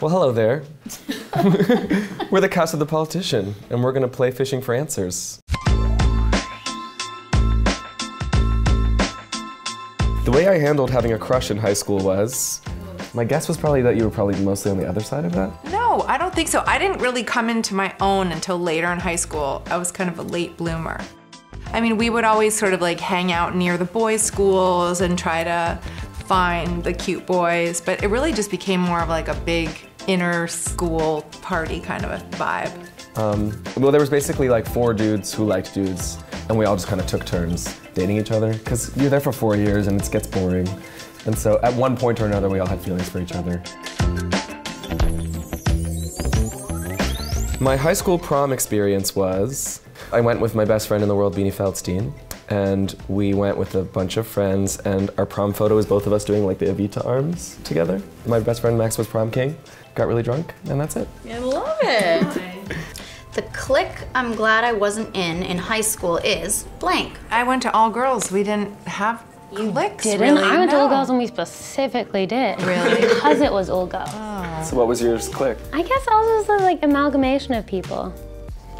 Well, hello there. We're the cast of The Politician, and we're gonna play Fishing for Answers. The way I handled having a crush in high school was, my guess was probably that you were probably mostly on the other side of that. No, I don't think so. I didn't really come into my own until later in high school. I was kind of a late bloomer. I mean, we would always sort of like hang out near the boys' schools and try to find the cute boys, but it really just became more of like a big inner school party kind of a vibe. Well, there was basically like 4 dudes who liked dudes, and we all just kind of took turns dating each other, because you're there for 4 years and it gets boring. And so at one point or another, we all had feelings for each other. My high school prom experience was, I went with my best friend in the world, Beanie Feldstein, and we went with a bunch of friends, and our prom photo was both of us doing like the Evita arms together. My best friend Max was prom king, got really drunk, and that's it. I love it. The clique I'm glad I wasn't in high school is blank. I went to all girls. We didn't have cliques, Didn't? really. I went to no. all girls and we specifically did. Really? Because it was all girls. So what was yours, clique? I guess ours was the like amalgamation of people.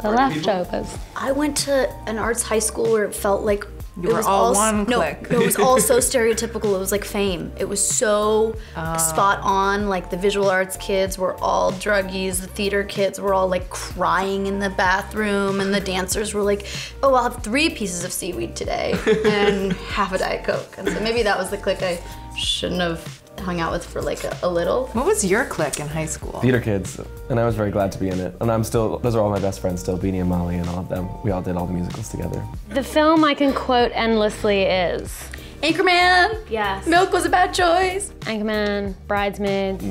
The leftovers. I went to an arts high school where it felt like You were all one clique. No, it was all so stereotypical. It was like Fame. It was so spot on. Like the visual arts kids were all druggies. The theater kids were all like crying in the bathroom, and the dancers were like, "Oh, I'll have 3 pieces of seaweed today and half a Diet Coke." And so maybe that was the clique I shouldn't have hung out with for like a little. What was your clique in high school? Theater kids, and I was very glad to be in it. And those are all my best friends still, Beanie and Molly and all of them. We all did all the musicals together. The film I can quote endlessly is Anchorman. Yes. Milk was a bad choice. Anchorman, Bridesmaids,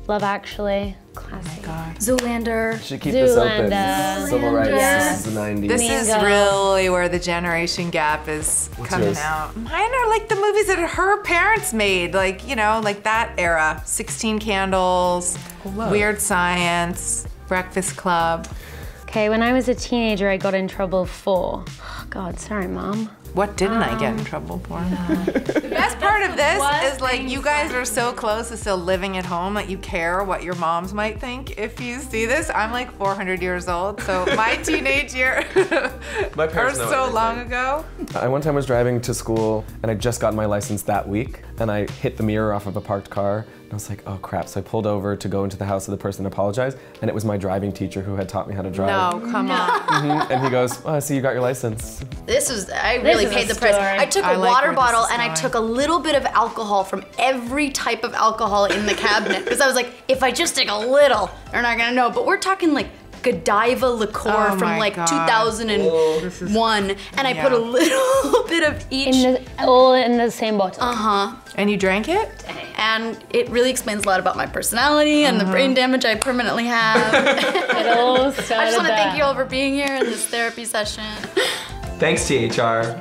Love Actually, classic. Zoolander. Should keep this open. Zoolander. Civil rights, Yes. this is the 90s. This Mean is Girls. really where the generation gap is coming yours? out. Mine are like the movies that her parents made, like, you know, like that era. 16 Candles, Weird Science, Breakfast Club. Okay, when I was a teenager, I got in trouble for, oh God, sorry, Mom. What didn't I get in trouble for? The best part of this is like you guys are so close to still living at home that you care what your moms might think if you see this. I'm like 400 years old, so my teenage year My are parents know so everything. long ago. I one time was driving to school, and I just got my license that week, and I hit the mirror off of a parked car, and I was like, oh crap. So I pulled over to go into the house of the person and apologize, and it was my driving teacher who had taught me how to drive. No, come on. And he goes, oh, I see you got your license. I really is paid a the price. story. I took I a like water where this bottle is and I going. took a little bit of alcohol from every type of alcohol in the cabinet because I was like, if I just take a little, they're not gonna know. But we're talking like Godiva liqueur Oh from my like God. 2001, and I put a little bit of each. All in the same bottle. And you drank it? And it really explains a lot about my personality and the brain damage I permanently have. It all started I just want to there. thank you all for being here in this therapy session. Thanks, THR.